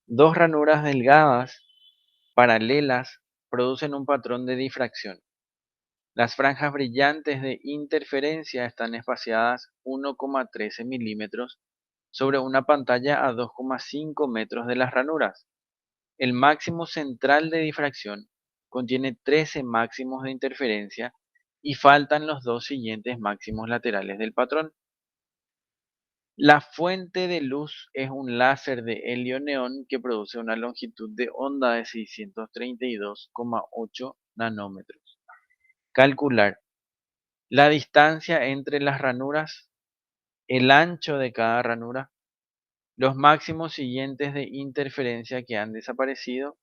Dos ranuras delgadas, paralelas, producen un patrón de difracción. Las franjas brillantes de interferencia están espaciadas 1,13 milímetros sobre una pantalla a 2,5 metros de las ranuras. El máximo central de difracción contiene 13 máximos de interferencia y faltan los dos siguientes máximos laterales del patrón. La fuente de luz es un láser de helio-neón que produce una longitud de onda de 632,8 nanómetros. Calcular la distancia entre las ranuras, el ancho de cada ranura, los máximos siguientes de interferencia que han desaparecido,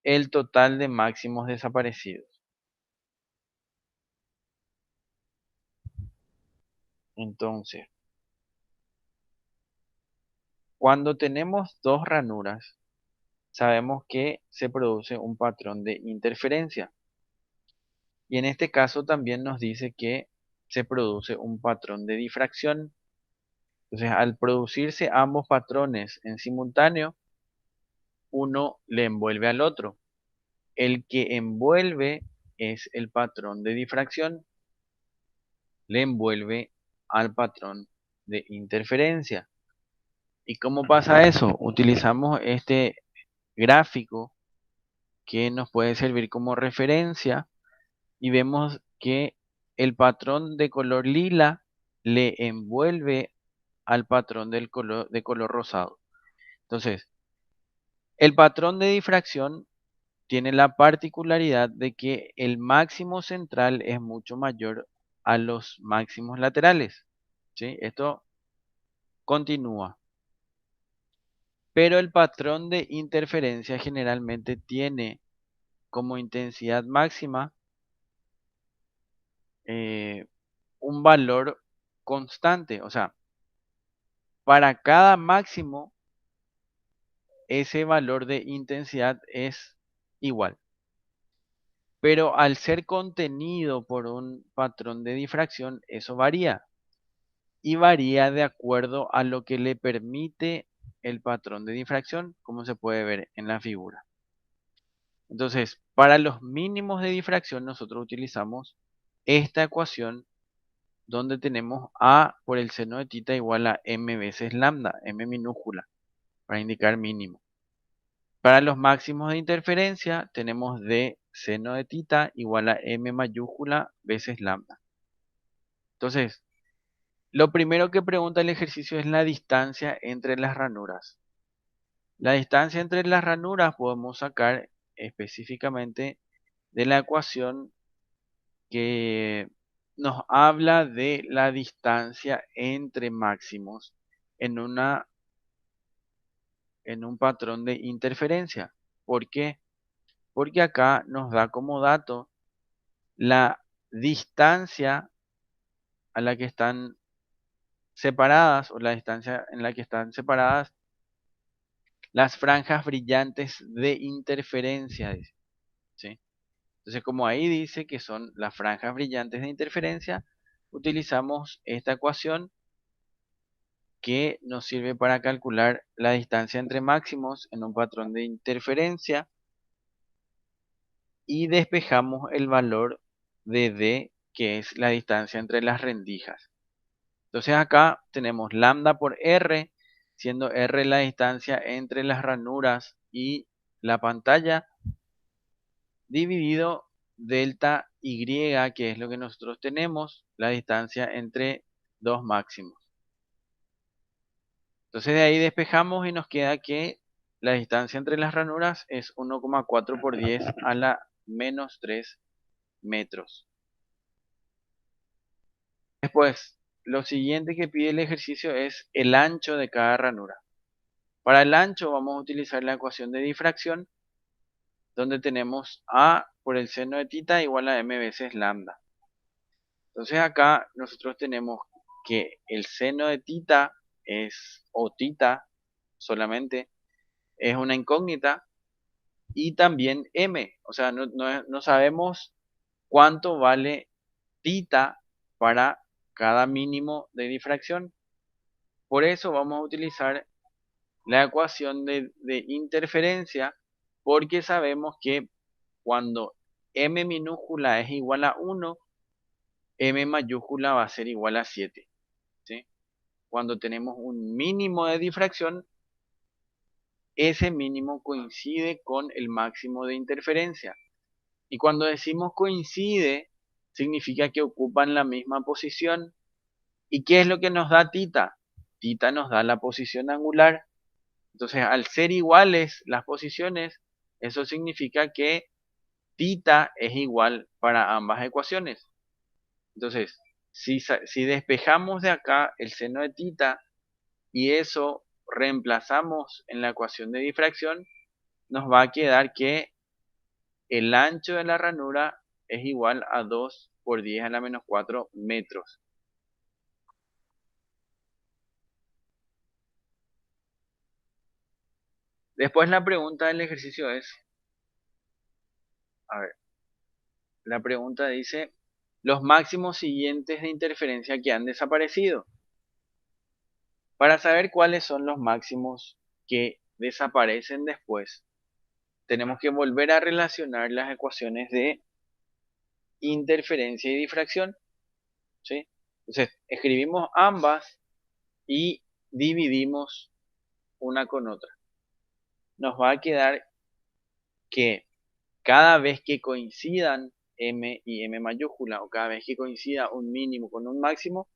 el total de máximos desaparecidos. Entonces, cuando tenemos dos ranuras, sabemos que se produce un patrón de interferencia. Y en este caso también nos dice que se produce un patrón de difracción. Entonces, al producirse ambos patrones en simultáneo, uno le envuelve al otro. El que envuelve es el patrón de difracción, le envuelve al patrón de interferencia. ¿Y cómo pasa eso? Utilizamos este gráfico que nos puede servir como referencia y vemos que el patrón de color lila le envuelve al patrón de color rosado. Entonces, el patrón de difracción tiene la particularidad de que el máximo central es mucho mayor a los máximos laterales. ¿Sí? Esto continúa. Pero el patrón de interferencia generalmente tiene como intensidad máxima eh, un valor constante. O sea, para cada máximo, ese valor de intensidad es igual. Pero al ser contenido por un patrón de difracción, eso varía. Y varía de acuerdo a lo que le permite el patrón de difracción, como se puede ver en la figura. Entonces, para los mínimos de difracción, nosotros utilizamos esta ecuación donde tenemos A por el seno de tita igual a m veces lambda, m minúscula, para indicar mínimo. Para los máximos de interferencia, tenemos D seno de tita igual a m mayúscula veces lambda. Entonces, lo primero que pregunta el ejercicio es la distancia entre las ranuras. La distancia entre las ranuras podemos sacar específicamente de la ecuación que nos habla de la distancia entre máximos en en un patrón de interferencia. ¿Por qué? Porque acá nos da como dato la distancia a la que están separadas o la distancia en la que están separadas las franjas brillantes de interferencia, dice, ¿sí? Entonces, como ahí dice que son las franjas brillantes de interferencia, utilizamos esta ecuación que nos sirve para calcular la distancia entre máximos en un patrón de interferencia y despejamos el valor de D, que es la distancia entre las rendijas. Entonces acá tenemos lambda por R, siendo R la distancia entre las ranuras y la pantalla, dividido delta Y, que es lo que nosotros tenemos, la distancia entre dos máximos. Entonces de ahí despejamos y nos queda que la distancia entre las ranuras es 1,4 por 10 a la menos 3 metros. Después, lo siguiente que pide el ejercicio es el ancho de cada ranura. Para el ancho vamos a utilizar la ecuación de difracción, donde tenemos A por el seno de tita igual a m veces lambda. Entonces acá nosotros tenemos que el seno de tita es, o tita solamente, es una incógnita, y también m, o sea, no sabemos cuánto vale tita para cada mínimo de difracción. Por eso vamos a utilizar la ecuación de interferencia, porque sabemos que cuando m minúscula es igual a 1, m mayúscula va a ser igual a 7, ¿sí? Cuando tenemos un mínimo de difracción, ese mínimo coincide con el máximo de interferencia. Y cuando decimos coincide, significa que ocupan la misma posición. ¿Y qué es lo que nos da tita? Tita nos da la posición angular. Entonces, al ser iguales las posiciones, eso significa que tita es igual para ambas ecuaciones. Entonces, si despejamos de acá el seno de tita y eso reemplazamos en la ecuación de difracción, nos va a quedar que el ancho de la ranura es igual a 2 por 10 a la menos 4 metros. Después la pregunta del ejercicio es, a ver, la pregunta dice, los máximos siguientes de interferencia que han desaparecido. Para saber cuáles son los máximos que desaparecen después, tenemos que volver a relacionar las ecuaciones de interferencia y difracción, ¿sí? Entonces, escribimos ambas y dividimos una con otra. Nos va a quedar que cada vez que coincidan m y m mayúscula, o cada vez que coincida un mínimo con un máximo,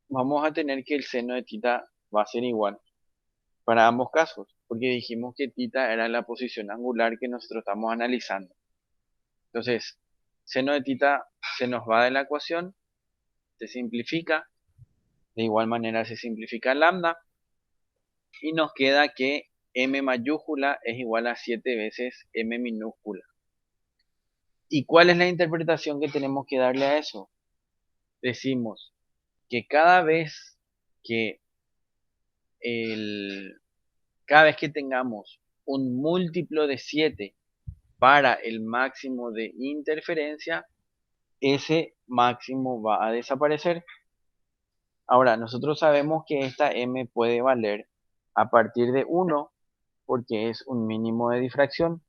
vamos a tener que el seno de tita va a ser igual para ambos casos, porque dijimos que tita era la posición angular que nosotros estamos analizando. Entonces, seno de tita se nos va de la ecuación, se simplifica, de igual manera se simplifica lambda, y nos queda que m mayúscula es igual a 7 veces m minúscula. ¿Y cuál es la interpretación que tenemos que darle a eso? Decimos que que el, cada vez que tengamos un múltiplo de 7 para el máximo de interferencia, ese máximo va a desaparecer. Ahora, nosotros sabemos que esta m puede valer a partir de 1 porque es un mínimo de difracción.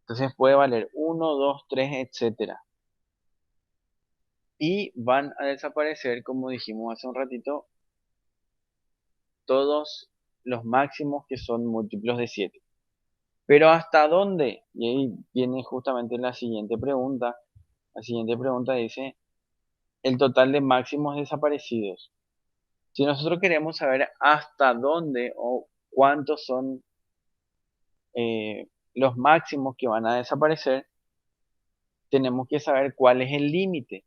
Entonces puede valer 1, 2, 3, etcétera. Y van a desaparecer, como dijimos hace un ratito, todos los máximos que son múltiplos de 7. Pero ¿hasta dónde? Y ahí viene justamente la siguiente pregunta. La siguiente pregunta dice, el total de máximos desaparecidos. Si nosotros queremos saber hasta dónde o cuántos son los máximos que van a desaparecer, tenemos que saber cuál es el límite.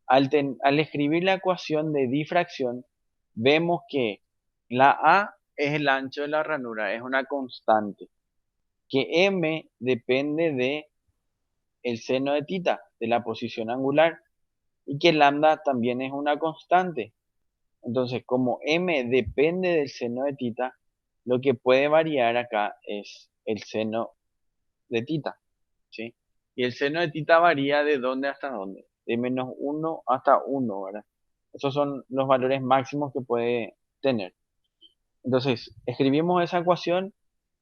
Al escribir la ecuación de difracción, vemos que la A es el ancho de la ranura, es una constante. Que m depende de el seno de tita, de la posición angular, y que lambda también es una constante. Entonces, como m depende del seno de tita, lo que puede variar acá es el seno de tita, ¿sí? Y el seno de tita varía de dónde hasta dónde, de menos 1 hasta 1, ¿verdad? Esos son los valores máximos que puede tener. Entonces, escribimos esa ecuación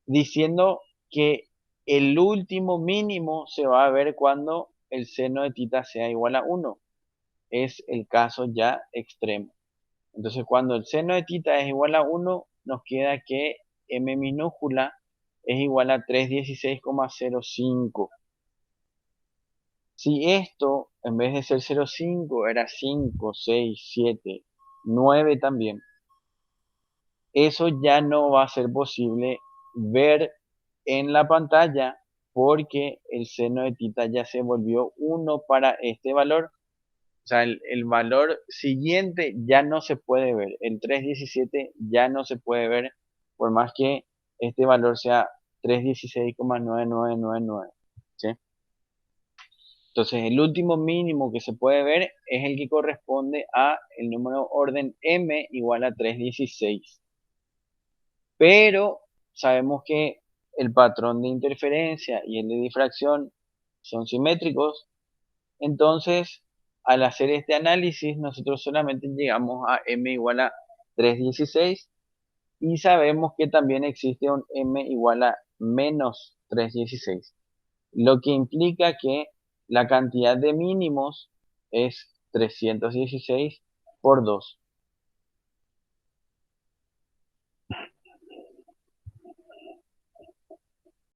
diciendo que el último mínimo se va a ver cuando el seno de tita sea igual a 1. Es el caso ya extremo. Entonces, cuando el seno de tita es igual a 1, nos queda que m minúscula es igual a 316,05. Si esto, en vez de ser 0,5, era 5, 6, 7, 9 también, eso ya no va a ser posible ver en la pantalla porque el seno de tita ya se volvió 1 para este valor. O sea, el valor siguiente ya no se puede ver. El 317 ya no se puede ver por más que este valor sea 316,9999. ¿Sí? Entonces, el último mínimo que se puede ver es el que corresponde a el número orden m igual a 316. Pero sabemos que el patrón de interferencia y el de difracción son simétricos, entonces al hacer este análisis nosotros solamente llegamos a m igual a 316 Y sabemos que también existe un m igual a menos 316, lo que implica que la cantidad de mínimos es 316 por 2.